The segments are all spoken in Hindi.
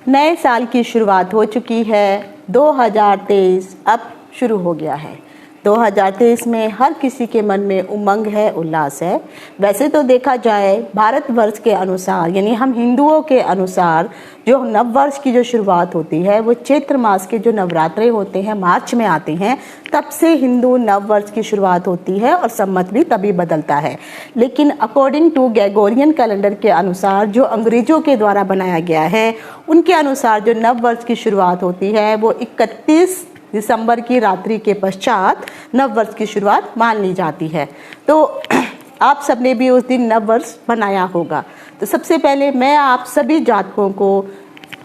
नए साल की शुरुआत हो चुकी है। 2023 अब शुरू हो गया है। 2023 में हर किसी के मन में उमंग है, उल्लास है। वैसे तो देखा जाए भारतवर्ष के अनुसार, यानी हम हिंदुओं के अनुसार, जो नव वर्ष की जो शुरुआत होती है वो चैत्र मास के जो नवरात्रे होते हैं मार्च में आते हैं, तब से हिंदू नव वर्ष की शुरुआत होती है और संवत भी तभी बदलता है। लेकिन अकॉर्डिंग टू ग्रेगोरियन कैलेंडर के अनुसार, जो अंग्रेजों के द्वारा बनाया गया है, उनके अनुसार जो नव वर्ष की शुरुआत होती है वो 31 दिसंबर की रात्रि के पश्चात नव वर्ष की शुरुआत मान ली जाती है। तो आप सबने भी उस दिन नव वर्ष मनाया होगा। तो सबसे पहले मैं आप सभी जातकों को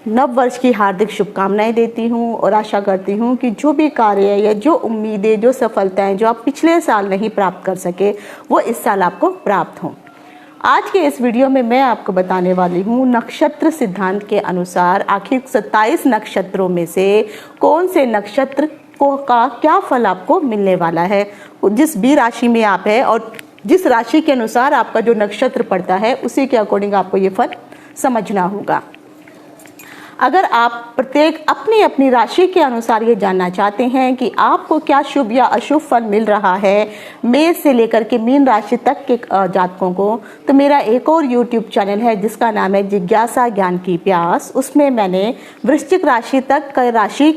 नव वर्ष की हार्दिक शुभकामनाएं देती हूं और आशा करती हूं कि जो भी कार्य या जो उम्मीदें, जो सफलताएं जो आप पिछले साल नहीं प्राप्त कर सके, वो इस साल आपको प्राप्त हों। आज के इस वीडियो में मैं आपको बताने वाली हूँ नक्षत्र सिद्धांत के अनुसार आखिर 27 नक्षत्रों में से कौन से नक्षत्र का क्या फल आपको मिलने वाला है। जिस भी राशि में आप है और जिस राशि के अनुसार आपका जो नक्षत्र पड़ता है उसी के अकॉर्डिंग आपको ये फल समझना होगा। अगर आप प्रत्येक अपनी अपनी राशि के अनुसार ये जानना चाहते हैं कि आपको क्या शुभ या अशुभ फल मिल रहा है मेष से लेकर के मीन राशि तक के जातकों को, तो मेरा एक और YouTube चैनल है जिसका नाम है जिज्ञासा ज्ञान की प्यास। उसमें मैंने वृश्चिक राशि तक का राशि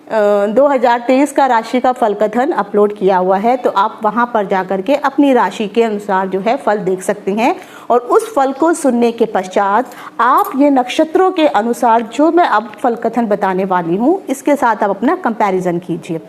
2023 का राशि का फल कथन अपलोड किया हुआ है। तो आप वहां पर जाकर के अपनी राशि के अनुसार जो है फल देख सकते हैं और उस फल को सुनने के पश्चात आप ये नक्षत्रों के अनुसार जो मैं अब फल कथन बताने वाली हूँ इसके साथ आप अपना कंपैरिजन कीजिए।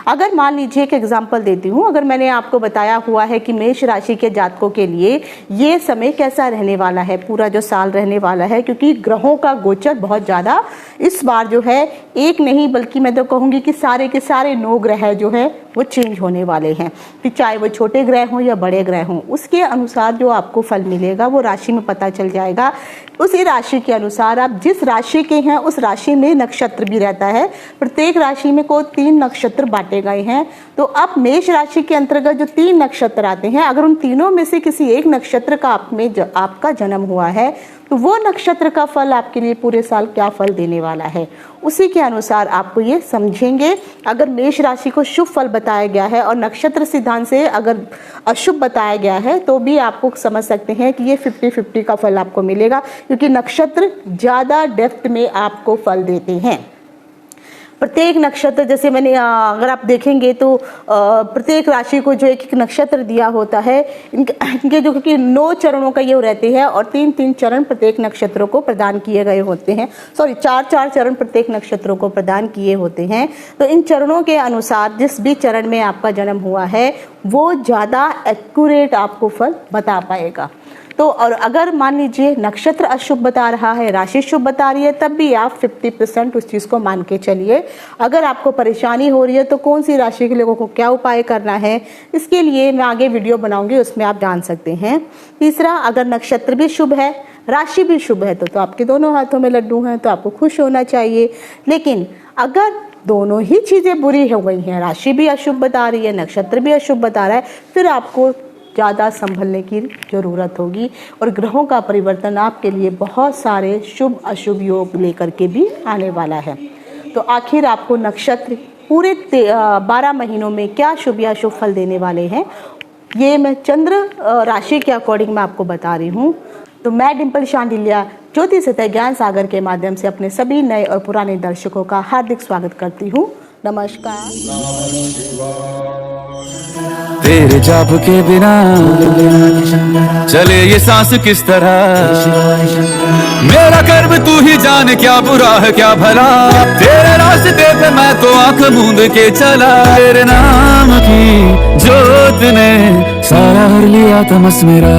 अगर मान लीजिए एक एग्जांपल देती हूँ, अगर मैंने आपको बताया हुआ है कि मेष राशि के जातकों के लिए ये समय कैसा रहने वाला है, पूरा जो साल रहने वाला है, क्योंकि ग्रहों का गोचर बहुत ज़्यादा इस बार जो है एक नहीं बल्कि मैं तो कहूँगी कि सारे के सारे 9 ग्रह जो है वो चेंज होने वाले हैं, कि चाहे वो छोटे ग्रह हों या बड़े ग्रह हों। उसके अनुसार जो आपको फल मिलेगा वो राशि में पता चल जाएगा। उसी राशि के अनुसार आप जिस राशि के हैं उस राशि में नक्षत्र भी रहता है। प्रत्येक राशि में को 3 नक्षत्र बांटे गए हैं। तो अब मेष राशि के अंतर्गत जो 3 नक्षत्र आते हैं, अगर उन तीनों में से किसी एक नक्षत्र का आपका जन्म हुआ है तो वो नक्षत्र का फल आपके लिए पूरे साल क्या फल देने वाला है, उसी के अनुसार आपको ये समझेंगे। अगर मेष राशि को शुभ फल बताया गया है और नक्षत्र सिद्धांत से अगर अशुभ बताया गया है तो भी आपको समझ सकते हैं कि ये 50-50 का फल आपको मिलेगा, क्योंकि नक्षत्र ज़्यादा डेप्थ में आपको फल देते हैं। प्रत्येक नक्षत्र, जैसे मैंने अगर आप देखेंगे तो प्रत्येक राशि को जो एक नक्षत्र दिया होता है, इनके जो कि 9 चरणों का ये रहते हैं और 3-3 चरण प्रत्येक नक्षत्रों को प्रदान किए गए होते हैं। 4-4 चरण प्रत्येक नक्षत्रों को प्रदान किए होते हैं। तो इन चरणों के अनुसार जिस भी चरण में आपका जन्म हुआ है वो ज़्यादा एक्यूरेट आपको फल बता पाएगा। तो और अगर मान लीजिए नक्षत्र अशुभ बता रहा है, राशि शुभ बता रही है, तब भी आप 50% उस चीज़ को मान के चलिए। अगर आपको परेशानी हो रही है तो कौन सी राशि के लोगों को क्या उपाय करना है, इसके लिए मैं आगे वीडियो बनाऊंगी, उसमें आप जान सकते हैं। तीसरा, अगर नक्षत्र भी शुभ है, राशि भी शुभ है तो आपके दोनों हाथों में लड्डू हैं, तो आपको खुश होना चाहिए। लेकिन अगर दोनों ही चीज़ें बुरी हो गई हैं, राशि भी अशुभ बता रही है, नक्षत्र भी अशुभ बता रहा है, फिर आपको ज़्यादा संभलने की ज़रूरत होगी और ग्रहों का परिवर्तन आपके लिए बहुत सारे शुभ अशुभ योग लेकर के भी आने वाला है। तो आखिर आपको नक्षत्र पूरे 12 महीनों में क्या शुभ या अशुभ फल देने वाले हैं, ये मैं चंद्र राशि के अकॉर्डिंग मैं आपको बता रही हूँ। तो मैं डिम्पल शांडिल्या ज्योतिष सतह ज्ञान सागर के माध्यम से अपने सभी नए और पुराने दर्शकों का हार्दिक स्वागत करती हूँ। नमस्कार। तेरे जाप के बिना चले ये सांस किस तरह, मेरा कर्म तू ही जाने क्या बुरा है क्या भला, तेरे रास्ते पे मैं तो आंख मूंद के चला, तेरे नाम की जोत ने सारा हर लिया तमस मेरा।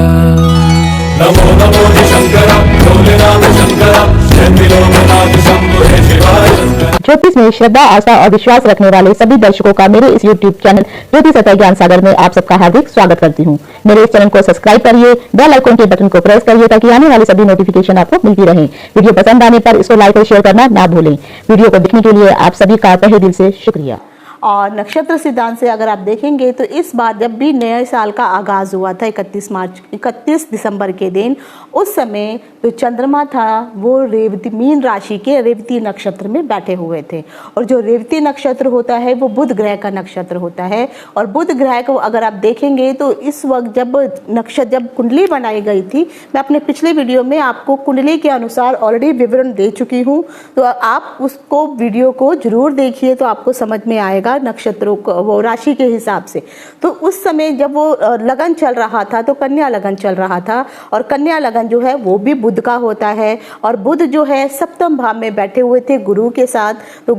नमो नमो शंकरा भोलेनाथ शंकरा लोकनाथ शंभो हे शिवाय। ज्योतिष में श्रद्धा, आस्था और विश्वास रखने वाले सभी दर्शकों का मेरे इस YouTube चैनल ज्योतिष सतह ज्ञान सागर में आप सबका हार्दिक स्वागत करती हूँ। मेरे इस चैनल को सब्सक्राइब करिए, बेल आइकन के बटन को प्रेस करिए ताकि आने वाली सभी नोटिफिकेशन आपको मिलती रहे। वीडियो पसंद आने पर इसको लाइक और शेयर करना ना भूलें। वीडियो को देखने के लिए आप सभी का तहे दिल से शुक्रिया। और नक्षत्र सिद्धांत से अगर आप देखेंगे तो इस बार जब भी नए साल का आगाज हुआ था 31 दिसंबर के दिन, उस समय जो चंद्रमा था वो रेवती मीन राशि के रेवती नक्षत्र में बैठे हुए थे। और जो रेवती नक्षत्र होता है वो बुध ग्रह का नक्षत्र होता है। और बुध ग्रह को अगर आप देखेंगे तो इस वक्त जब कुंडली बनाई गई थी, मैं अपने पिछले वीडियो में आपको कुंडली के अनुसार ऑलरेडी विवरण दे चुकी हूँ, तो आप उसको वीडियो को जरूर देखिए तो आपको समझ में आएगा नक्षत्रों को, वो राशि के हिसाब से। तो उस समय जब वो लगन चल रहा था तो कन्या लगन चल रहा था, और कन्या लगन जो है वो भी बुध का होता है। और बुध जो है सप्तम भाव में बैठे हुए थे गुरु के साथ। तो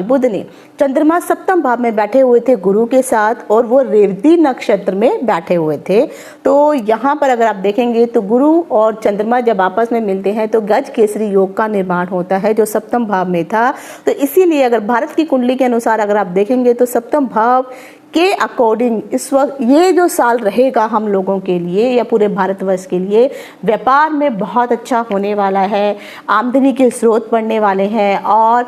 बुध ने चंद्रमा सप्तम भाव में बैठे हुए थे गुरु के साथ, और वो रेवती नक्षत्र में बैठे हुए थे। तो यहाँ पर अगर आप देखेंगे तो गुरु और चंद्रमा जब आपस में मिलते हैं तो गज केसरी योग का निर्माण होता है, जो सप्तम भाव में था। तो इसीलिए अगर भारत की कुंडली के अनुसार अगर आप देखेंगे तो सप्तम भाव के अकॉर्डिंग इस वक्त ये जो साल रहेगा हम लोगों के लिए या पूरे भारतवर्ष के लिए, व्यापार में बहुत अच्छा होने वाला है, आमदनी के स्रोत बढ़ने वाले हैं, और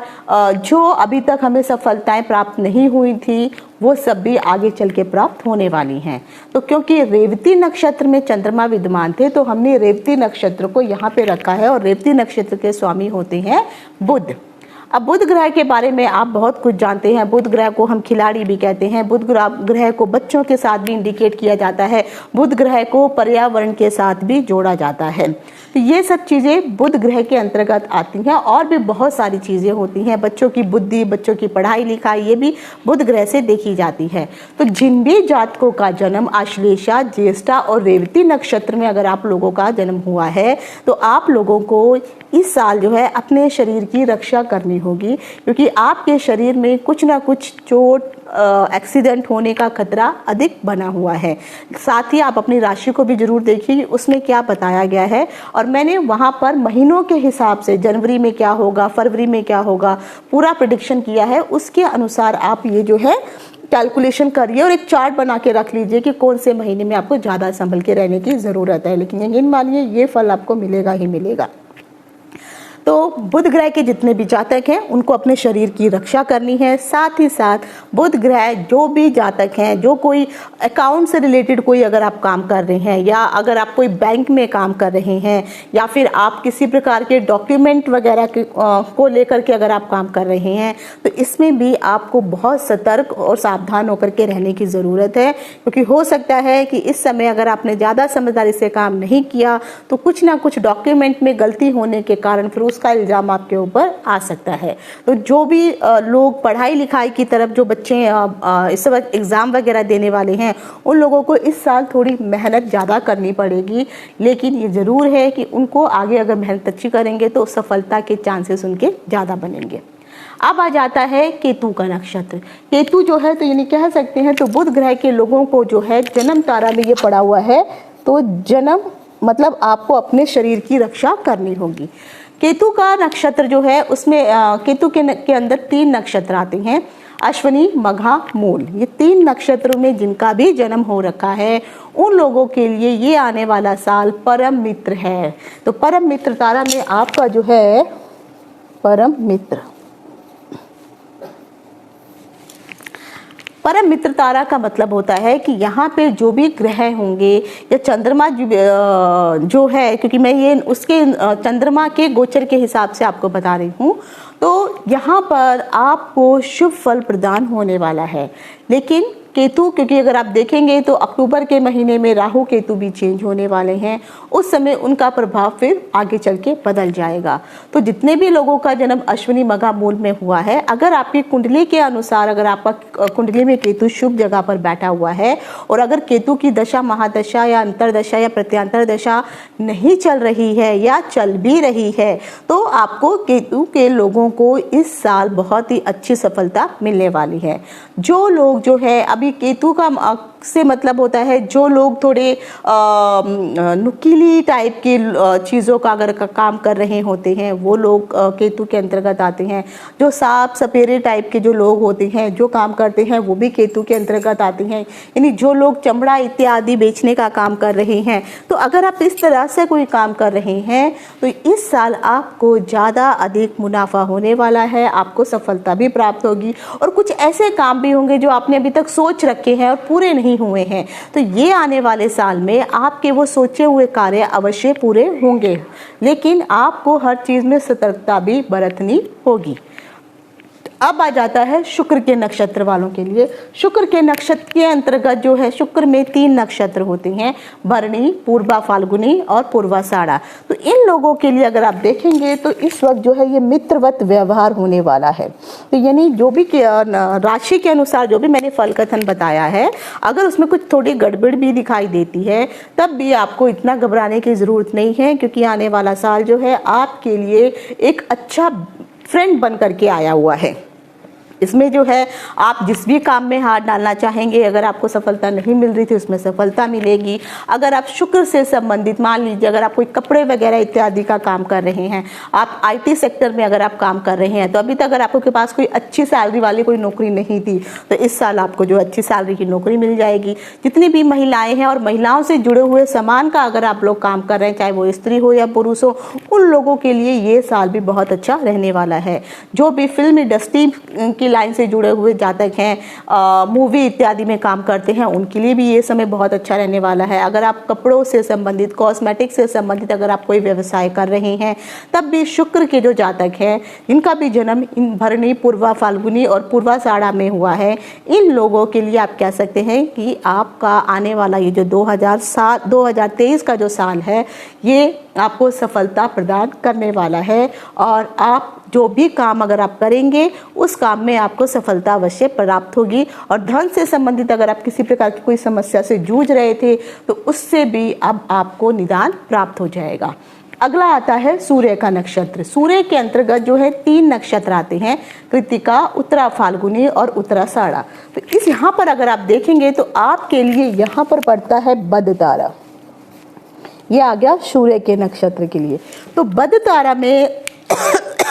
जो अभी तक हमें सफलताएं प्राप्त नहीं हुई थी वो सब भी आगे चल के प्राप्त होने वाली हैं। तो क्योंकि रेवती नक्षत्र में चंद्रमा विद्यमान थे तो हमने रेवती नक्षत्र को यहाँ पे रखा है, और रेवती नक्षत्र के स्वामी होते हैं बुध। अब बुध ग्रह के बारे में आप बहुत कुछ जानते हैं। बुध ग्रह को हम खिलाड़ी भी कहते हैं, बुध ग्रह को बच्चों के साथ भी इंडिकेट किया जाता है, बुध ग्रह को पर्यावरण के साथ भी जोड़ा जाता है। तो ये सब चीज़ें बुध ग्रह के अंतर्गत आती हैं, और भी बहुत सारी चीज़ें होती हैं। बच्चों की बुद्धि, बच्चों की पढ़ाई लिखाई, ये भी बुध ग्रह से देखी जाती है। तो जिन भी जातकों का जन्म आश्लेषा, ज्येष्ठा और रेवती नक्षत्र में अगर आप लोगों का जन्म हुआ है तो आप लोगों को इस साल जो है अपने शरीर की रक्षा करनी होगी, क्योंकि आपके शरीर में कुछ ना कुछ चोट, एक्सीडेंट होने का खतरा अधिक बना हुआ है। साथ ही आप अपनी राशि को भी जरूर देखिए उसमें क्या बताया गया है, और मैंने वहां पर महीनों के हिसाब से जनवरी में क्या होगा, फरवरी में क्या होगा, पूरा प्रेडिक्शन किया है। उसके अनुसार आप ये जो है कैलकुलेशन करिए और एक चार्ट बना के रख लीजिए कि कौन से महीने में आपको ज़्यादा संभल के रहने की ज़रूरत है। लेकिन यकीन मानिए ये फल आपको मिलेगा ही मिलेगा। तो बुध ग्रह के जितने भी जातक हैं उनको अपने शरीर की रक्षा करनी है। साथ ही साथ बुध ग्रह जो भी जातक हैं, जो कोई अकाउंट से रिलेटेड कोई अगर आप काम कर रहे हैं, या अगर आप कोई बैंक में काम कर रहे हैं, या फिर आप किसी प्रकार के डॉक्यूमेंट वगैरह को लेकर के अगर आप काम कर रहे हैं, तो इसमें भी आपको बहुत सतर्क और सावधान होकर के रहने की ज़रूरत है। क्योंकि हो सकता है कि इस समय अगर आपने ज़्यादा समझदारी से काम नहीं किया तो कुछ ना कुछ डॉक्यूमेंट में गलती होने के कारण फिर उसका इल्जाम आपके ऊपर आ सकता है। तो जो भी लोग पढ़ाई लिखाई की तरफ, जो बच्चे इस वक्त एग्जाम वगैरह देने वाले हैं, उन लोगों को इस साल थोड़ी मेहनत ज़्यादा करनी पड़ेगी। लेकिन ये ज़रूर है कि उनको आगे अगर मेहनत अच्छी करेंगे तो सफलता के चांसेस उनके ज़्यादा बनेंगे। अब आ जाता है केतु का नक्षत्र। केतु जो है तो यानी कह सकते हैं तो बुध ग्रह के लोगों को जो है जन्म तारा में ये पड़ा हुआ है, तो जन्म मतलब आपको अपने शरीर की रक्षा करनी होगी। केतु का नक्षत्र जो है उसमें केतु के अंदर 3 नक्षत्र आते हैं, अश्विनी, मघा, मूल। ये 3 नक्षत्रों में जिनका भी जन्म हो रखा है उन लोगों के लिए ये आने वाला साल परम मित्र है। तो परम मित्र तारा में आपका जो है परम मित्र तारा का मतलब होता है कि यहाँ पे जो भी ग्रह होंगे या चंद्रमा जो है, क्योंकि मैं ये उसके चंद्रमा के गोचर के हिसाब से आपको बता रही हूँ, तो यहाँ पर आपको शुभ फल प्रदान होने वाला है। लेकिन केतु, क्योंकि अगर आप देखेंगे तो अक्टूबर के महीने में राहु केतु भी चेंज होने वाले हैं, उस समय उनका प्रभाव फिर आगे चल के बदल जाएगा। तो जितने भी लोगों का जन्म अश्विनी, मघा, मूल में हुआ है, अगर आपकी कुंडली के अनुसार अगर आपका कुंडली में केतु शुभ जगह पर बैठा हुआ है और अगर केतु की दशा, महादशा या अंतरदशा या प्रत्यांतर दशा नहीं चल रही है या चल भी रही है, तो आपको केतु के लोगों को इस साल बहुत ही अच्छी सफलता मिलने वाली है। जो लोग जो है अभी अभी केतु का से मतलब होता है जो लोग थोड़े नुकीली टाइप की चीज़ों का अगर काम कर रहे होते हैं वो लोग केतु के अंतर्गत आते हैं। जो सांप सपेरे टाइप के जो लोग होते हैं जो काम करते हैं वो भी केतु के अंतर्गत आते हैं। यानी जो लोग चमड़ा इत्यादि बेचने का काम कर रहे हैं, तो अगर आप इस तरह से कोई काम कर रहे हैं तो इस साल आपको ज़्यादा अधिक मुनाफा होने वाला है, आपको सफलता भी प्राप्त होगी। और कुछ ऐसे काम भी होंगे जो आपने अभी तक सोच रखे हैं और पूरे नहीं हुए हैं, तो ये आने वाले साल में आपके वो सोचे हुए कार्य अवश्य पूरे होंगे, लेकिन आपको हर चीज में सतर्कता भी बरतनी होगी। अब आ जाता है शुक्र के नक्षत्र वालों के लिए। शुक्र के नक्षत्र के अंतर्गत जो है, शुक्र में 3 नक्षत्र होते हैं, भरणी, पूर्वा फाल्गुनी और पूर्वाषाढ़ा। तो इन लोगों के लिए अगर आप देखेंगे तो इस वक्त जो है ये मित्रवत व्यवहार होने वाला है। तो यानी जो भी राशि के अनुसार जो भी मैंने फल कथन बताया है, अगर उसमें कुछ थोड़ी गड़बड़ भी दिखाई देती है तब भी आपको इतना घबराने की ज़रूरत नहीं है, क्योंकि आने वाला साल जो है आपके लिए एक अच्छा फ्रेंड बन करके आया हुआ है। इसमें जो है आप जिस भी काम में हाथ डालना चाहेंगे, अगर आपको सफलता नहीं मिल रही थी उसमें सफलता मिलेगी। अगर आप शुक्र से संबंधित, मान लीजिए अगर आप कोई कपड़े वगैरह इत्यादि का काम कर रहे हैं, आप IT सेक्टर में अगर आप काम कर रहे हैं, तो अभी तक अगर आपके पास कोई अच्छी सैलरी वाली कोई नौकरी नहीं थी तो इस साल आपको जो अच्छी सैलरी की नौकरी मिल जाएगी। जितनी भी महिलाएं हैं और महिलाओं से जुड़े हुए सामान का अगर आप लोग काम कर रहे हैं, चाहे वो स्त्री हो या पुरुष हो, उन लोगों के लिए ये साल भी बहुत अच्छा रहने वाला है। जो भी फिल्म इंडस्ट्री की लाइन से जुड़े हुए जातक हैं, मूवी इत्यादि में काम करते हैं, उनके लिए भी ये समय बहुत अच्छा रहने वाला है। अगर आप कपड़ों से संबंधित, कॉस्मेटिक से संबंधित अगर आप कोई व्यवसाय कर रहे हैं, तब भी शुक्र के जो जातक हैं जिनका भी जन्म इन भरणी, पूर्वा फाल्गुनी और पूर्वाषाढ़ा में हुआ है, इन लोगों के लिए आप कह सकते हैं कि आपका आने वाला ये जो 2023 का जो साल है ये आपको सफलता प्रदान करने वाला है। और आप जो भी काम अगर आप करेंगे उस काम में आपको सफलता अवश्य प्राप्त होगी। और धन से संबंधित अगर आप किसी प्रकार की कोई समस्या से जूझ रहे थे तो उससे भी अब आपको निदान प्राप्त हो जाएगा। अगला आता है सूर्य का नक्षत्र। सूर्य के अंतर्गत जो है 3 नक्षत्र आते हैं, कृतिका, उत्तरा फाल्गुनी और उत्तराषाढ़ा। तो इस यहाँ पर अगर आप देखेंगे तो आपके लिए यहाँ पर पड़ता है बद तारा। ये आ गया सूर्य के नक्षत्र के लिए। तो बद तारा में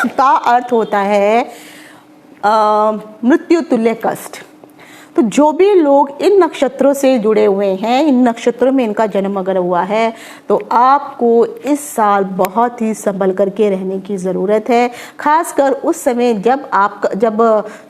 का अर्थ होता है मृत्यु तुल्य कष्ट। तो जो भी लोग इन नक्षत्रों से जुड़े हुए हैं, इन नक्षत्रों में इनका जन्म अगर हुआ है, तो आपको इस साल बहुत ही संभल करके रहने की ज़रूरत है। खासकर उस समय जब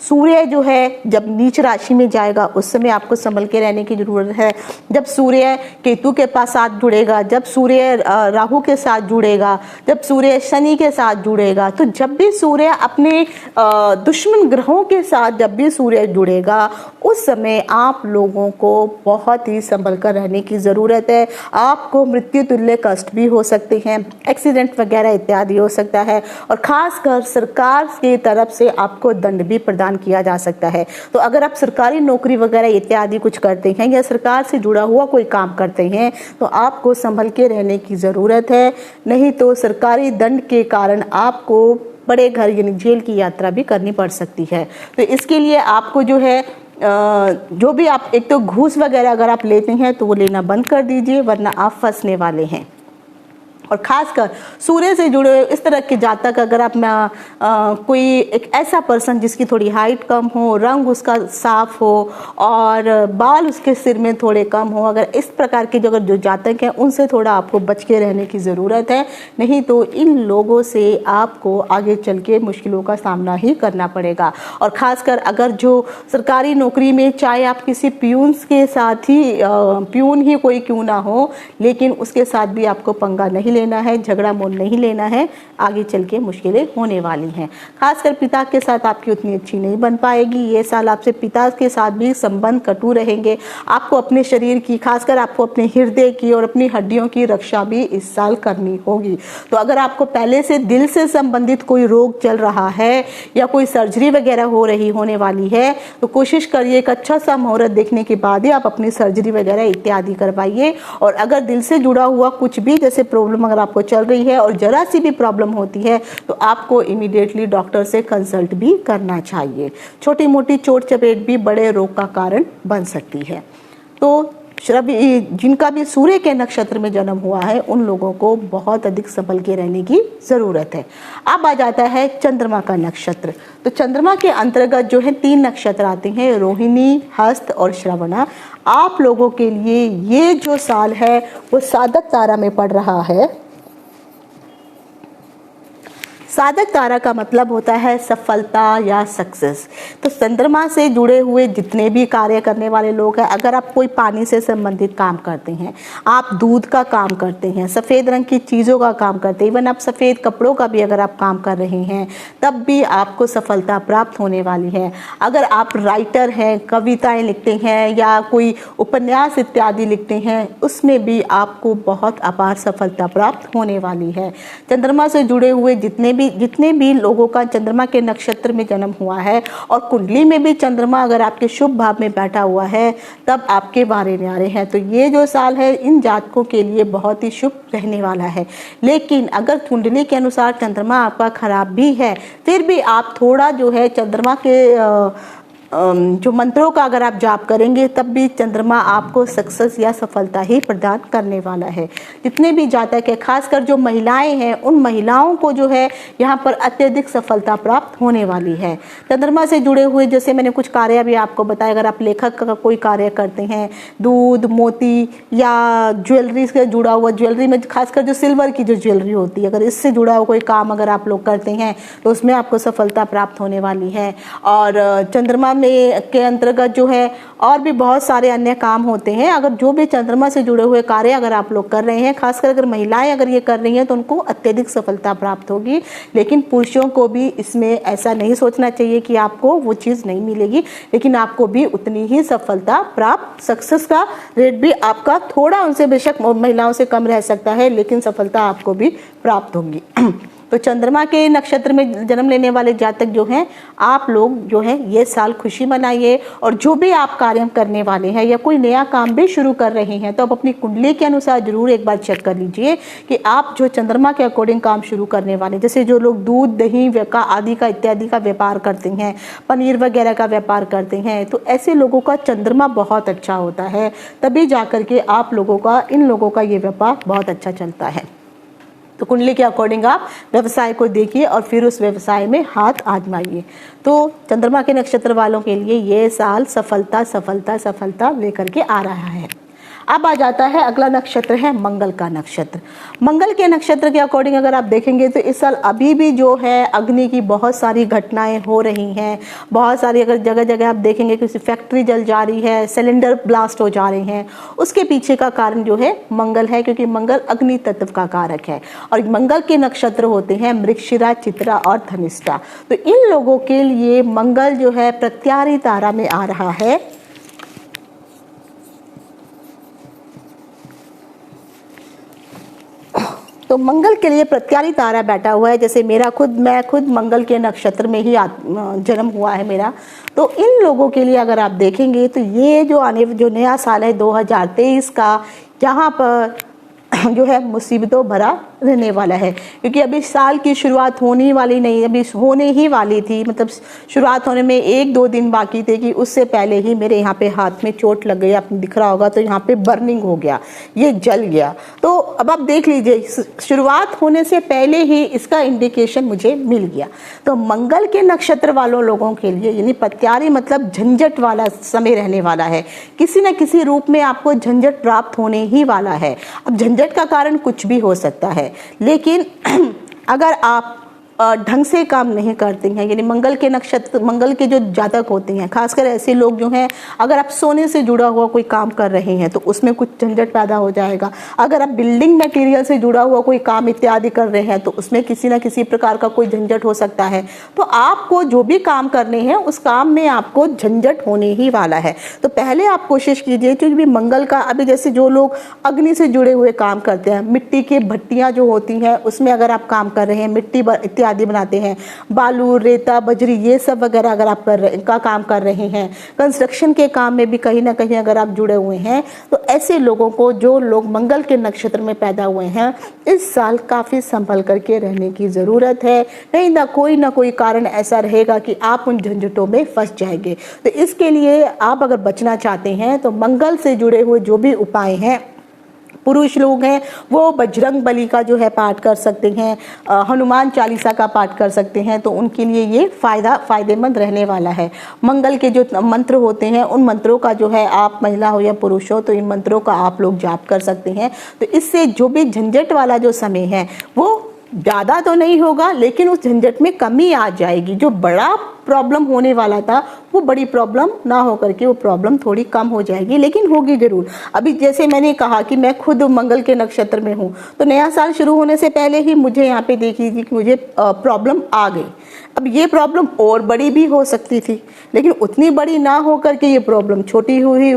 सूर्य जो है जब नीच राशि में जाएगा, उस समय आपको संभल के रहने की ज़रूरत है। जब सूर्य केतु के पास साथ जुड़ेगा, जब सूर्य राहु के साथ जुड़ेगा, जब सूर्य शनि के साथ जुड़ेगा, तो जब भी सूर्य अपने दुश्मन ग्रहों के साथ जब भी सूर्य जुड़ेगा, उस समय आप लोगों को बहुत ही संभल कर रहने की ज़रूरत है। आपको मृत्यु तुल्य कष्ट भी हो सकते हैं, एक्सीडेंट वगैरह इत्यादि हो सकता है, और खासकर सरकार की तरफ से आपको दंड भी प्रदान किया जा सकता है। तो अगर आप सरकारी नौकरी वगैरह इत्यादि कुछ करते हैं या सरकार से जुड़ा हुआ कोई काम करते हैं तो आपको संभल के रहने की ज़रूरत है, नहीं तो सरकारी दंड के कारण आपको बड़े घर यानी जेल की यात्रा भी करनी पड़ सकती है। तो इसके लिए आपको जो है जो भी आप एक तो घूस वगैरह अगर आप लेते हैं तो वो लेना बंद कर दीजिए, वरना आप फंसने वाले हैं। और खासकर सूर्य से जुड़े हुए इस तरह के जातक अगर आप कोई एक ऐसा पर्सन जिसकी थोड़ी हाइट कम हो, रंग उसका साफ हो और बाल उसके सिर में थोड़े कम हो, अगर इस प्रकार के जो जातक हैं उनसे थोड़ा आपको बच के रहने की ज़रूरत है, नहीं तो इन लोगों से आपको आगे चल के मुश्किलों का सामना ही करना पड़ेगा। और ख़ासकर अगर जो सरकारी नौकरी में, चाहे आप किसी प्यून्स के साथ ही प्यून ही कोई क्यों ना हो, लेकिन उसके साथ भी आपको पंगा नहीं लेना है, झगड़ा मोल नहीं लेना है, आगे चल के मुश्किलें होने वाली हैं। खासकर पिता के साथ आपकी उतनी अच्छी नहीं बन पाएगी। ये साल आपसे पिता के साथ भी संबंध कटु रहेंगे। आपको अपने शरीर की, खासकर आपको अपने हृदय की और अपनी हड्डियों की रक्षा भी इस साल करनी होगी। तो अगर आपको पहले से दिल से संबंधित कोई रोग चल रहा है या कोई सर्जरी वगैरह होने वाली है, तो कोशिश करिए एक अच्छा सा मुहूर्त देखने के बाद ही आप अपनी सर्जरी वगैरह इत्यादि करवाइए। और अगर दिल से जुड़ा हुआ कुछ भी जैसे प्रॉब्लम प्रॉब्लम अगर आपको चल रही है और ज़रा सी भी प्रॉब्लम होती है तो आपको इमीडिएटली डॉक्टर से कंसल्ट भी करना चाहिए। छोटी मोटी चोट चपेट भी बड़े रोग का कारण बन सकती है। तो जिनका भी सूर्य के नक्षत्र में जन्म हुआ है उन लोगों को बहुत अधिक संभल के रहने की ज़रूरत है। अब आ जाता है चंद्रमा का नक्षत्र। तो चंद्रमा के अंतर्गत जो है 3 नक्षत्र आते हैं, रोहिणी, हस्त और श्रवणा। आप लोगों के लिए ये जो साल है वो साधक तारा में पड़ रहा है। साधक तारा का मतलब होता है सफलता या सक्सेस। तो चंद्रमा से जुड़े हुए जितने भी कार्य करने वाले लोग हैं, अगर आप कोई पानी से संबंधित काम करते हैं, आप दूध का काम करते हैं, सफ़ेद रंग की चीज़ों का काम करते हैं, इवन आप सफ़ेद कपड़ों का भी अगर आप काम कर रहे हैं तब भी आपको सफलता प्राप्त होने वाली है। अगर आप राइटर हैं, कविताएँ लिखते हैं या कोई उपन्यास इत्यादि लिखते हैं, उसमें भी आपको बहुत अपार सफलता प्राप्त होने वाली है। चंद्रमा से जुड़े हुए जितने भी लोगों का चंद्रमा के नक्षत्र में जन्म हुआ है और कुंडली में भी चंद्रमा अगर आपके शुभ भाव में बैठा हुआ है तब आपके वारे न्यारे हैं। तो ये जो साल है इन जातकों के लिए बहुत ही शुभ रहने वाला है। लेकिन अगर कुंडली के अनुसार चंद्रमा आपका खराब भी है फिर भी आप थोड़ा जो है चंद्रमा के जो मंत्रों का अगर आप जाप करेंगे तब भी चंद्रमा आपको सक्सेस या सफलता ही प्रदान करने वाला है। जितने भी जातक है, खासकर जो महिलाएं हैं, उन महिलाओं को जो है यहाँ पर अत्यधिक सफलता प्राप्त होने वाली है। चंद्रमा से जुड़े हुए जैसे मैंने कुछ कार्य भी आपको बताया, अगर आप लेखक का कोई कार्य करते हैं, दूध, मोती या ज्वेलरी से जुड़ा हुआ, ज्वेलरी में खासकर जो सिल्वर की जो ज्वेलरी होती है, अगर इससे जुड़ा हुआ कोई काम अगर आप लोग करते हैं तो उसमें आपको सफलता प्राप्त होने वाली है। और चंद्रमा के अंतर्गत जो है और भी बहुत सारे अन्य काम होते हैं। अगर जो भी चंद्रमा से जुड़े हुए कार्य अगर आप लोग कर रहे हैं, खासकर अगर महिलाएं अगर ये कर रही हैं तो उनको अत्यधिक सफलता प्राप्त होगी। लेकिन पुरुषों को भी इसमें ऐसा नहीं सोचना चाहिए कि आपको वो चीज़ नहीं मिलेगी, लेकिन आपको भी उतनी ही सफलता प्राप्त, सक्सेस का रेट भी आपका थोड़ा उनसे बेशक महिलाओं से कम रह सकता है, लेकिन सफलता आपको भी प्राप्त होगी। तो चंद्रमा के नक्षत्र में जन्म लेने वाले जातक जो हैं, आप लोग जो है ये साल खुशी मनाइए। और जो भी आप कार्य करने वाले हैं या कोई नया काम भी शुरू कर रहे हैं तो आप अपनी कुंडली के अनुसार जरूर एक बार चेक कर लीजिए कि आप जो चंद्रमा के अकॉर्डिंग काम शुरू करने वाले, जैसे जो लोग दूध, दही आदि का इत्यादि का व्यापार करते हैं, पनीर वगैरह का व्यापार करते हैं, तो ऐसे लोगों का चंद्रमा बहुत अच्छा होता है। तभी जाकर के आप लोगों का, इन लोगों का ये व्यापार बहुत अच्छा चलता है। तो कुंडली के अकॉर्डिंग आप व्यवसाय को देखिए और फिर उस व्यवसाय में हाथ आजमाइए। तो चंद्रमा के नक्षत्र वालों के लिए ये साल सफलता सफलता सफलता लेकर के आ रहा है। अब आ जाता है अगला नक्षत्र है मंगल का नक्षत्र। मंगल के नक्षत्र के अकॉर्डिंग अगर आप देखेंगे तो इस साल अभी भी जो है अग्नि की बहुत सारी घटनाएं हो रही हैं। बहुत सारी अगर जगह जगह आप देखेंगे किसी फैक्ट्री जल जा रही है, सिलेंडर ब्लास्ट हो जा रहे हैं, उसके पीछे का कारण जो है मंगल है, क्योंकि मंगल अग्नि तत्व का कारक है। और मंगल के नक्षत्र होते हैं मृगशिरा, चित्रा और धनिष्ठा। तो इन लोगों के लिए मंगल जो है प्रत्यारी तारा में आ रहा है। तो मंगल के लिए प्रत्यारी तारा बैठा हुआ है। जैसे मैं खुद मंगल के नक्षत्र में ही जन्म हुआ है मेरा। तो इन लोगों के लिए अगर आप देखेंगे तो ये जो नया साल है 2023 का, यहाँ पर जो है मुसीबतों भरा रहने वाला है, क्योंकि अभी साल की शुरुआत होने वाली नहीं, अभी होने ही वाली थी। मतलब शुरुआत होने में 1-2 दिन बाकी थे कि उससे पहले ही मेरे यहाँ पे हाथ में चोट लग गई, आपको दिख रहा होगा। तो यहाँ पे बर्निंग हो गया, ये जल गया। तो अब आप देख लीजिए, शुरुआत होने से पहले ही इसका इंडिकेशन मुझे मिल गया। तो मंगल के नक्षत्र वालों लोगों के लिए यानी प्रत्यारी मतलब झंझट वाला समय रहने वाला है। किसी न किसी रूप में आपको झंझट प्राप्त होने ही वाला है। अब झंझट का कारण कुछ भी हो सकता है, लेकिन अगर आप ढंग से काम नहीं करते हैं, यानी मंगल के नक्षत्र, मंगल के जो जातक होते हैं, खासकर ऐसे लोग जो हैं, अगर आप सोने से जुड़ा हुआ कोई काम कर रहे हैं तो उसमें कुछ झंझट पैदा हो जाएगा। अगर आप बिल्डिंग मटेरियल से जुड़ा हुआ कोई काम इत्यादि कर रहे हैं तो उसमें किसी न किसी प्रकार का कोई झंझट हो सकता है। तो आपको जो भी काम करने हैं उस काम में आपको झंझट होने ही वाला है। तो पहले आप कोशिश कीजिए, क्योंकि मंगल का अभी जैसे जो लोग अग्नि से जुड़े हुए काम करते हैं, मिट्टी की भट्टियाँ जो होती हैं उसमें अगर आप काम कर रहे हैं, मिट्टी इत्यादि बनाते हैं, बालू, रेता, बजरी, ये सब वगैरह अगर आप काम कर रहे हैं, कंस्ट्रक्शन के काम में भी कहीं ना कहीं अगर आप जुड़े हुए हैं, तो ऐसे लोगों को, जो लोग मंगल के नक्षत्र में पैदा हुए हैं, इस साल काफ़ी संभल करके रहने की ज़रूरत है। कहीं ना कोई कारण ऐसा रहेगा कि आप उन झंझटों में फंस जाएंगे। तो इसके लिए आप अगर बचना चाहते हैं तो मंगल से जुड़े हुए जो भी उपाय हैं, पुरुष लोग हैं वो बजरंग बली का जो है पाठ कर सकते हैं, हनुमान चालीसा का पाठ कर सकते हैं, तो उनके लिए ये फायदेमंद रहने वाला है। मंगल के जो मंत्र होते हैं उन मंत्रों का जो है, आप महिला हो या पुरुष हो, तो इन मंत्रों का आप लोग जाप कर सकते हैं। तो इससे जो भी झंझट वाला जो समय है वो ज़्यादा तो नहीं होगा, लेकिन उस झंझट में कमी आ जाएगी। जो बड़ा प्रॉब्लम होने वाला था वो बड़ी प्रॉब्लम ना होकर के वो प्रॉब्लम थोड़ी कम हो जाएगी, लेकिन होगी जरूर। अभी जैसे मैंने कहा कि मैं खुद मंगल के नक्षत्र में हूँ, तो नया साल शुरू होने से पहले ही मुझे यहाँ पे देख लीजिए कि मुझे प्रॉब्लम आ गई। अब ये प्रॉब्लम और बड़ी भी हो सकती थी, लेकिन उतनी बड़ी ना हो करके ये प्रॉब्लम छोटी हुई,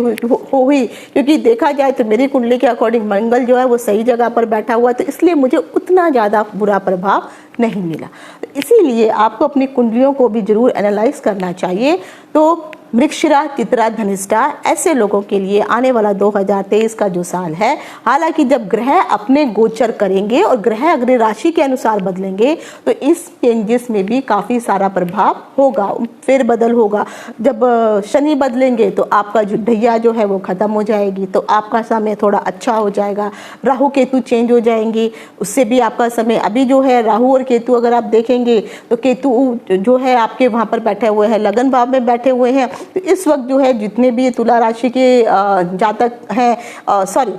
क्योंकि देखा जाए तो मेरी कुंडली के अकॉर्डिंग मंगल जो है वो सही जगह पर बैठा हुआ, तो इसलिए मुझे उतना ज़्यादा बुरा प्रभाव नहीं मिला। तो इसीलिए आपको अपनी कुंडलियों को भी जरूर एनालाइज करना चाहिए। तो मृगशिरा, चित्रा, धनिष्ठा, ऐसे लोगों के लिए आने वाला 2023 का जो साल है, हालांकि जब ग्रह अपने गोचर करेंगे और ग्रह अग्नि राशि के अनुसार बदलेंगे तो इस चेंजेस में भी काफ़ी सारा प्रभाव होगा, फिर बदल होगा। जब शनि बदलेंगे तो आपका जो ढैया जो है वो खत्म हो जाएगी, तो आपका समय थोड़ा अच्छा हो जाएगा। राहु केतु चेंज हो जाएंगे, उससे भी आपका समय, अभी जो है राहु और केतु अगर आप देखेंगे तो केतु जो है आपके वहाँ पर बैठे हुए हैं, लगन भाव में बैठे हुए हैं। तो इस वक्त जो है जितने भी तुला राशि के जातक हैं,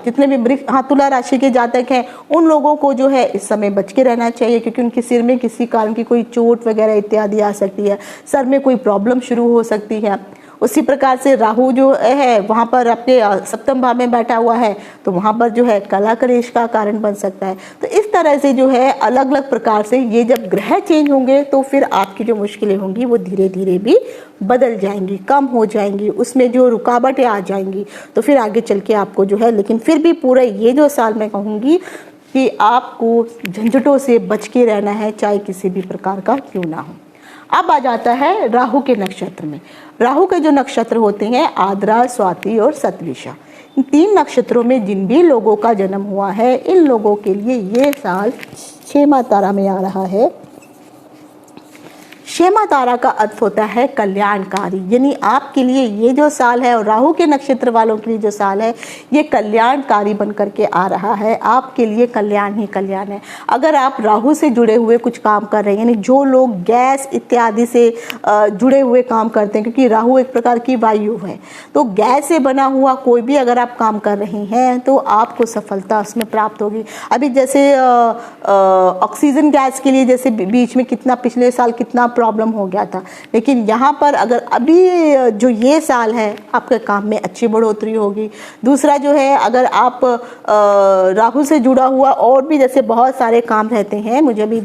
जितने भी तुला राशि के जातक हैं, उन लोगों को जो है इस समय बच के रहना चाहिए, क्योंकि उनके सिर में किसी कारण की कोई चोट वगैरह इत्यादि आ सकती है, सर में कोई प्रॉब्लम शुरू हो सकती है। उसी प्रकार से राहु जो है वहाँ पर अपने सप्तम भाव में बैठा हुआ है, तो वहाँ पर जो है कला कलेश का कारण बन सकता है। तो इस तरह से जो है अलग अलग प्रकार से ये जब ग्रह चेंज होंगे तो फिर आपकी जो मुश्किलें होंगी वो धीरे धीरे भी बदल जाएंगी, कम हो जाएंगी, उसमें जो रुकावटें आ जाएंगी, तो फिर आगे चल के आपको जो है, लेकिन फिर भी पूरा ये जो साल मैं कहूँगी कि आपको झंझटों से बच के रहना है, चाहे किसी भी प्रकार का क्यों ना हो। अब आ जाता है राहु के नक्षत्र में। राहु के जो नक्षत्र होते हैं आद्रा, स्वाति और शतभिषा, इन 3 नक्षत्रों में जिन भी लोगों का जन्म हुआ है, इन लोगों के लिए ये साल क्षेमा तारा में आ रहा है। क्षेमा तारा का अर्थ होता है कल्याणकारी, यानी आपके लिए ये जो साल है और राहु के नक्षत्र वालों के लिए जो साल है ये कल्याणकारी बन करके आ रहा है। आपके लिए कल्याण ही कल्याण है। अगर आप राहु से जुड़े हुए कुछ काम कर रहे हैं, यानी जो लोग गैस इत्यादि से जुड़े हुए काम करते हैं, क्योंकि राहु एक प्रकार की वायु है, तो गैस से बना हुआ कोई भी अगर आप काम कर रहे हैं तो आपको सफलता उसमें प्राप्त होगी। अभी जैसे ऑक्सीजन गैस के लिए जैसे बीच में कितना, पिछले साल कितना प्रॉब्लम हो गया था, लेकिन यहाँ पर अगर अभी जो ये साल है आपके काम में अच्छी बढ़ोतरी होगी। दूसरा जो है, अगर आप राहु से जुड़ा हुआ और भी जैसे बहुत सारे काम रहते हैं, मुझे भी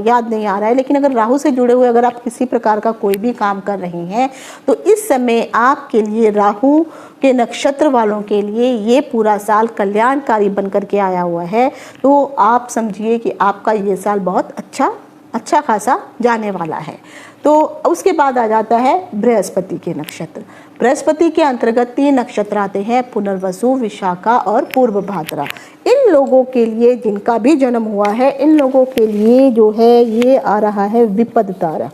याद नहीं आ रहा है, लेकिन अगर राहु से जुड़े हुए अगर आप किसी प्रकार का कोई भी काम कर रहे हैं तो इस समय आपके लिए, राहु के नक्षत्र वालों के लिए ये पूरा साल कल्याणकारी बन करके आया हुआ है। तो आप समझिए कि आपका ये साल बहुत अच्छा खासा जाने वाला है। तो उसके बाद आ जाता है बृहस्पति के नक्षत्र। बृहस्पति के अंतर्गत 3 नक्षत्र आते हैं, पुनर्वसु, विशाखा और पूर्व भाद्रा। इन लोगों के लिए, जिनका भी जन्म हुआ है, इन लोगों के लिए जो है ये आ रहा है विपद तारा।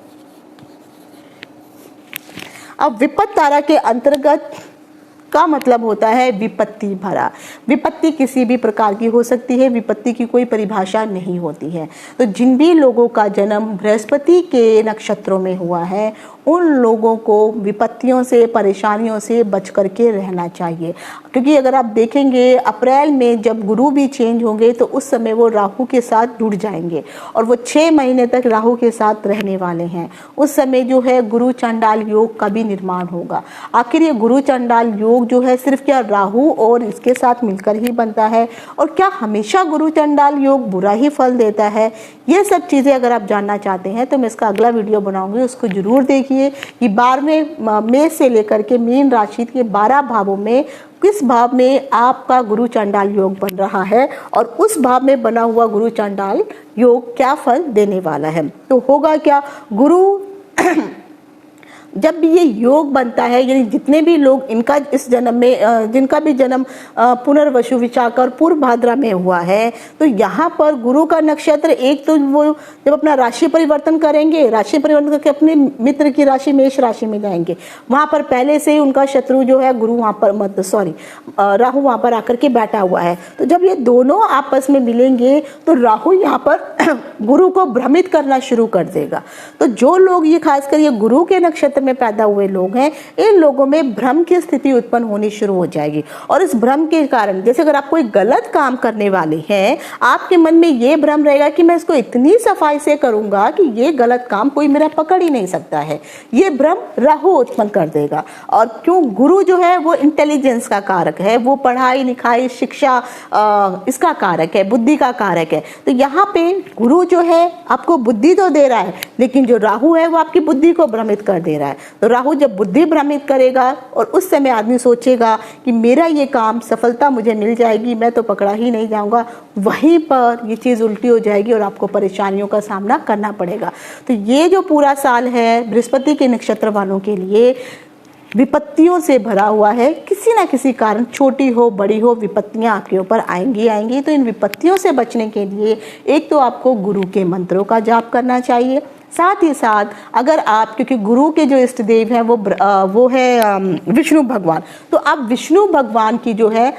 अब विपद तारा के अंतर्गत का मतलब होता है विपत्ति भरा। विपत्ति किसी भी प्रकार की हो सकती है, विपत्ति की कोई परिभाषा नहीं होती है। तो जिन भी लोगों का जन्म बृहस्पति के नक्षत्रों में हुआ है उन लोगों को विपत्तियों से, परेशानियों से बच करके रहना चाहिए, क्योंकि अगर आप देखेंगे अप्रैल में जब गुरु भी चेंज होंगे तो उस समय वो राहु के साथ जुड़ जाएंगे और वो 6 महीने तक राहु के साथ रहने वाले हैं। उस समय जो है गुरु चंडाल योग का भी निर्माण होगा। आखिर ये गुरु चंडाल योग जो है सिर्फ क्या राहु और इसके साथ मिलकर ही बनता है, और क्या हमेशा गुरु चंडाल योग बुरा ही फल देता है? ये सब चीज़ें अगर आप जानना चाहते हैं तो मैं इसका अगला वीडियो बनाऊंगी, उसको जरूर देखिए। देखिए कि 12वें मेष से लेकर के मीन राशि के 12 भावों में किस भाव में आपका गुरु चांडाल योग बन रहा है और उस भाव में बना हुआ गुरु चांडाल योग क्या फल देने वाला है। तो होगा क्या, गुरु जब भी ये योग बनता है, यानी जितने भी लोग इनका इस जन्म में जिनका भी जन्म पुनर्वसु विशाख और पूर्व भाद्रा में हुआ है, तो यहाँ पर गुरु का नक्षत्र एक तो वो जब अपना राशि परिवर्तन करेंगे, राशि परिवर्तन करके अपने मित्र की राशि मेष राशि में जाएंगे, वहां पर पहले से ही उनका शत्रु जो है गुरु वहां पर राहु वहां पर आकर के बैठा हुआ है। तो जब ये दोनों आपस में मिलेंगे तो राहु यहाँ पर गुरु को भ्रमित करना शुरू कर देगा। तो जो लोग ये खासकर ये गुरु के नक्षत्र में पैदा हुए लोग हैं, इन लोगों में भ्रम की स्थिति उत्पन्न होनी शुरू हो जाएगी। और इस भ्रम के कारण, जैसे अगर आप कोई गलत काम करने वाले हैं, आपके मन में ये भ्रम रहेगा कि मैं इसको इतनी सफाई से करूंगा कि ये गलत काम कोई मेरा पकड़ ही नहीं सकता है। ये भ्रम राहु उत्पन्न कर देगा। और क्यों, गुरु जो है वो इंटेलिजेंस का कारक है, वो पढ़ाई लिखाई शिक्षा इसका कारक है, बुद्धि का कारक है। तो यहाँ पे गुरु जो है आपको बुद्धि तो दे रहा है, लेकिन जो राहु है वो आपकी बुद्धि को भ्रमित कर दे रहा है। तो राहु जब बुद्धि भ्रमित करेगा और उस समय आदमी सोचेगा कि मेरा ये काम सफलता मुझे मिल जाएगी, मैं तो पकड़ा ही नहीं जाऊंगा, वहीं पर ये चीज उल्टी हो जाएगी और आपको परेशानियों का सामना करना पड़ेगा। तो ये जो पूरा साल है बृहस्पति के नक्षत्र वालों के लिए विपत्तियों से भरा हुआ है। किसी ना किसी कारण, छोटी हो बड़ी हो, विपत्तियां आपके ऊपर आएंगी। तो इन विपत्तियों से बचने के लिए एक तो आपको गुरु के मंत्रों का जाप करना चाहिए। साथ ही साथ अगर आप, क्योंकि गुरु के जो इष्ट देव हैं वो है विष्णु भगवान, तो आप विष्णु भगवान की जो है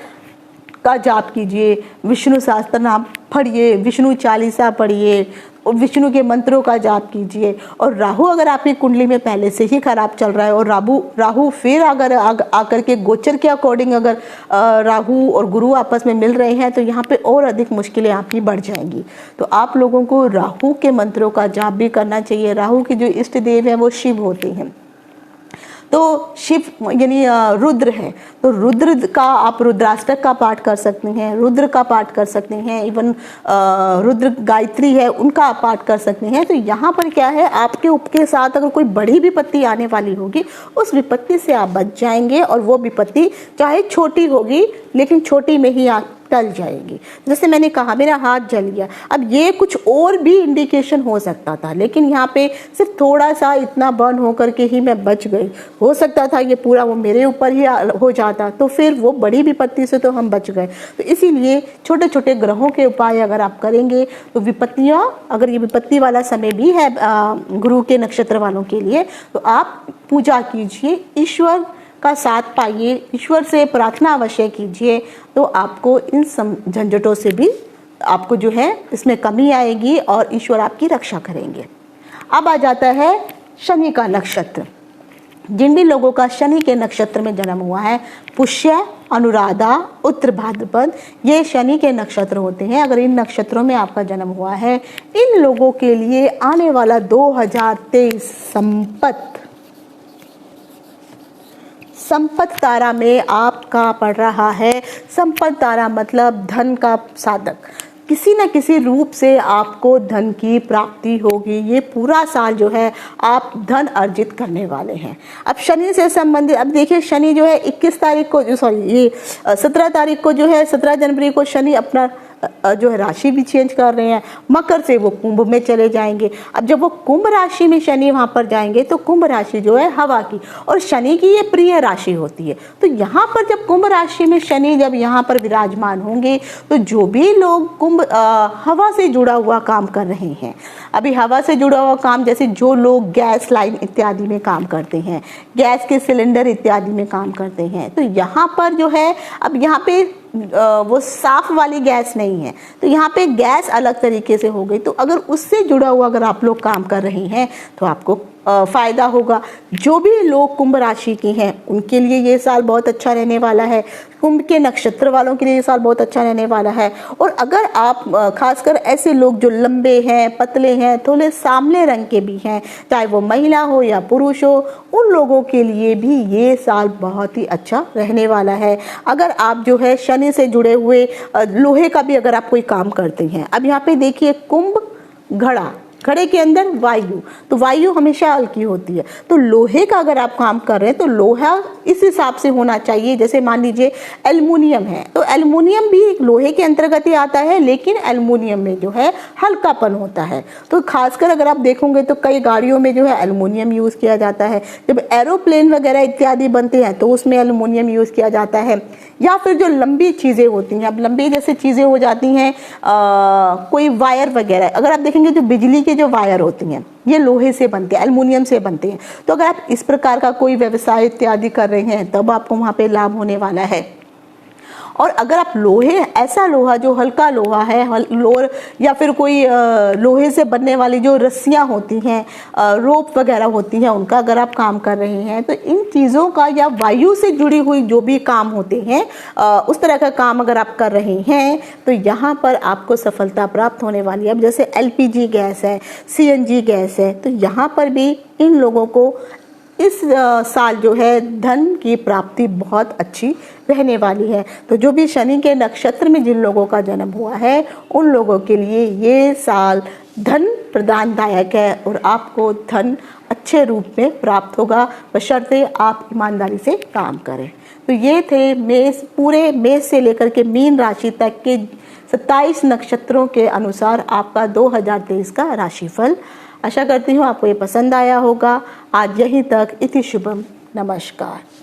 का जाप कीजिए, विष्णु सहस्त्र नाम पढ़िए, विष्णु चालीसा पढ़िए और विष्णु के मंत्रों का जाप कीजिए। और राहु अगर आपकी कुंडली में पहले से ही खराब चल रहा है और राहु फिर अगर आकर के गोचर के अकॉर्डिंग अगर राहु और गुरु आपस में मिल रहे हैं, तो यहाँ पे और अधिक मुश्किलें आपकी बढ़ जाएंगी। तो आप लोगों को राहु के मंत्रों का जाप भी करना चाहिए। राहु के जो इष्ट देव हैं वो शिव होते हैं, तो शिव यानी रुद्र है, तो रुद्र का आप रुद्राष्टक का पाठ कर सकते हैं, रुद्र का पाठ कर सकते हैं, इवन रुद्र गायत्री है उनका आप पाठ कर सकते हैं। तो यहाँ पर क्या है, आपके उपके साथ अगर कोई बड़ी विपत्ति आने वाली होगी, उस विपत्ति से आप बच जाएंगे और वो विपत्ति चाहे छोटी होगी लेकिन छोटी में ही टल जाएगी। जैसे मैंने कहा मेरा हाथ जल गया, अब ये कुछ और भी इंडिकेशन हो सकता था, लेकिन यहाँ पे सिर्फ थोड़ा सा इतना बर्न होकर के ही मैं बच गई। हो सकता था ये पूरा वो मेरे ऊपर ही हो जाता, तो फिर वो बड़ी विपत्ति से तो हम बच गए। तो इसीलिए छोटे छोटे ग्रहों के उपाय अगर आप करेंगे तो विपत्तियाँ, अगर ये विपत्ति वाला समय भी है गुरु के नक्षत्र वालों के लिए, तो आप पूजा कीजिए, ईश्वर का साथ पाइए, ईश्वर से प्रार्थना अवश्य कीजिए, तो आपको इन झंझटों से भी आपको जो है इसमें कमी आएगी और ईश्वर आपकी रक्षा करेंगे। अब आ जाता है शनि का नक्षत्र। जिन भी लोगों का शनि के नक्षत्र में जन्म हुआ है, पुष्य, अनुराधा, उत्तर भाद्रपद, ये शनि के नक्षत्र होते हैं। अगर इन नक्षत्रों में आपका जन्म हुआ है, इन लोगों के लिए आने वाला 2023 संपत्ति तारा में आपका पड़ रहा है। संपत्ति तारा मतलब धन का साधक, किसी न किसी रूप से आपको धन की प्राप्ति होगी। ये पूरा साल जो है आप धन अर्जित करने वाले हैं। अब शनि से संबंधित, अब देखिए शनि जो है 21 तारीख को, ये 17 तारीख को जो है 17 जनवरी को शनि अपना जो है राशि भी चेंज कर रहे हैं, मकर से वो कुंभ में चले जाएंगे। अब जब वो कुंभ राशि में शनि वहां पर जाएंगे तो कुंभ राशि जो है हवा की, और शनि की ये प्रिय राशि होती है। तो यहाँ पर जब कुंभ राशि में शनि जब यहाँ पर विराजमान होंगे, तो जो भी लोग कुंभ हवा से जुड़ा हुआ काम कर रहे हैं, अभी हवा से जुड़ा हुआ काम, जैसे जो लोग गैस लाइन इत्यादि में काम करते हैं, गैस के सिलेंडर इत्यादि में काम करते हैं, तो यहाँ पर जो है, अब यहाँ पे वो साफ वाली गैस नहीं है, तो यहाँ पे गैस अलग तरीके से हो गई। तो अगर उससे जुड़ा हुआ अगर आप लोग काम कर रहे हैं तो आपको फायदा होगा। जो भी लोग कुंभ राशि के हैं उनके लिए ये साल बहुत अच्छा रहने वाला है। कुंभ के नक्षत्र वालों के लिए ये साल बहुत अच्छा रहने वाला है। और अगर आप खासकर ऐसे लोग जो लंबे हैं, पतले हैं, थोड़े सांवले रंग के भी हैं, चाहे वो महिला हो या पुरुष हो, उन लोगों के लिए भी ये साल बहुत ही अच्छा रहने वाला है। अगर आप जो है शनि से जुड़े हुए लोहे का भी अगर आप कोई काम करते हैं, अब यहाँ पे देखिए कुंभ घड़ा, घड़े के अंदर वायु, तो वायु हमेशा हल्की होती है। तो लोहे का अगर आप काम कर रहे हैं तो लोहा इस हिसाब से होना चाहिए। जैसे मान लीजिए एल्युमिनियम है, तो एल्युमिनियम भी एक लोहे के अंतर्गत ही आता है, लेकिन एल्युमिनियम में जो है हल्कापन होता है। तो खासकर अगर आप देखोगे तो कई गाड़ियों में जो है एल्युमिनियम यूज़ किया जाता है। जब एरोप्लेन वगैरह इत्यादि बनते हैं तो उसमें एल्युमिनियम यूज़ किया जाता है। या फिर जो लंबी चीज़ें होती हैं, अब लंबी जैसे चीज़ें हो जाती हैं, कोई वायर वगैरह, अगर आप देखेंगे जो बिजली के जो वायर होती हैं ये लोहे से बनते हैं, एल्युमिनियम से बनते हैं। तो अगर आप इस प्रकार का कोई व्यवसाय इत्यादि कर रहे हैं तब आपको वहाँ पे लाभ होने वाला है। और अगर आप लोहे, ऐसा लोहा जो हल्का लोहा है, लोर या फिर कोई लोहे से बनने वाली जो रस्सियाँ होती हैं, रोप वगैरह होती हैं, उनका अगर आप काम कर रहे हैं तो इन चीज़ों का या वायु से जुड़ी हुई जो भी काम होते हैं उस तरह का काम अगर आप कर रहे हैं तो यहाँ पर आपको सफलता प्राप्त होने वाली है। अब जैसे LPG गैस है, CNG गैस है, तो यहाँ पर भी इन लोगों को इस साल जो है धन की प्राप्ति बहुत अच्छी रहने वाली है। तो जो भी शनि के नक्षत्र में जिन लोगों का जन्म हुआ है उन लोगों के लिए ये साल धन प्रदानदायक है और आपको धन अच्छे रूप में प्राप्त होगा, बशर्ते आप ईमानदारी से काम करें। तो ये थे मेष, पूरे मेष से लेकर के मीन राशि तक के 27 नक्षत्रों के अनुसार आपका 2023 का राशिफल। आशा करती हूँ आपको ये पसंद आया होगा। आज यहीं तक, इति शुभम, नमस्कार।